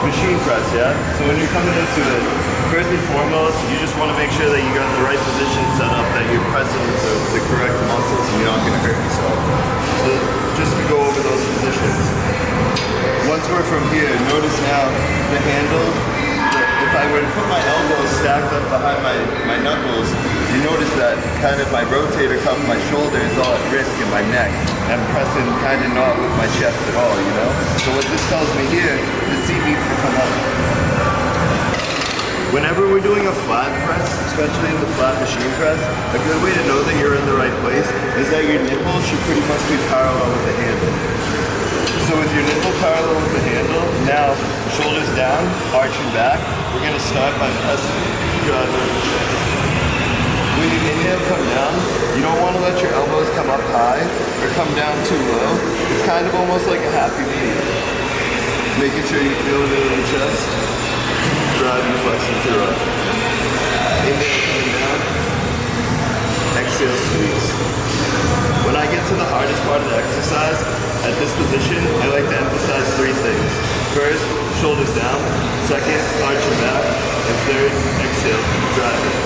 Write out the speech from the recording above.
machine press, yeah? So when you're coming into it, first and foremost, you just want to make sure that you got the right position set up, that you're pressing the correct muscles and you're not going to hurt yourself. So just to go over those positions. Once we're from here, notice now the handle, if I were to put my elbows stacked up behind my knuckles, you notice that kind of my rotator cuff, my shoulder is all at risk in my neck. I'm pressing kind of not with my chest at all, you know? So what this tells me here, the seat needs to come up. Whenever we're doing a flat press, especially in the flat machine press, a good way to know that you're in the right place is that your nipple should pretty much be parallel with the handle. So with your nipple parallel with the handle, now shoulders down, arching back, we're going to start by pressing, driving the chest. When you inhale, come down, you don't want to let your elbows come up high or come down too low. It's kind of almost like a happy medium. Making sure you feel it in the chest. Drive and flex into it. Inhale, coming down. Exhale, squeeze. When I get to the hardest part of the exercise, at this position, I like to emphasize three things. First, shoulders down. Second, arching back. And third, exhale, drive.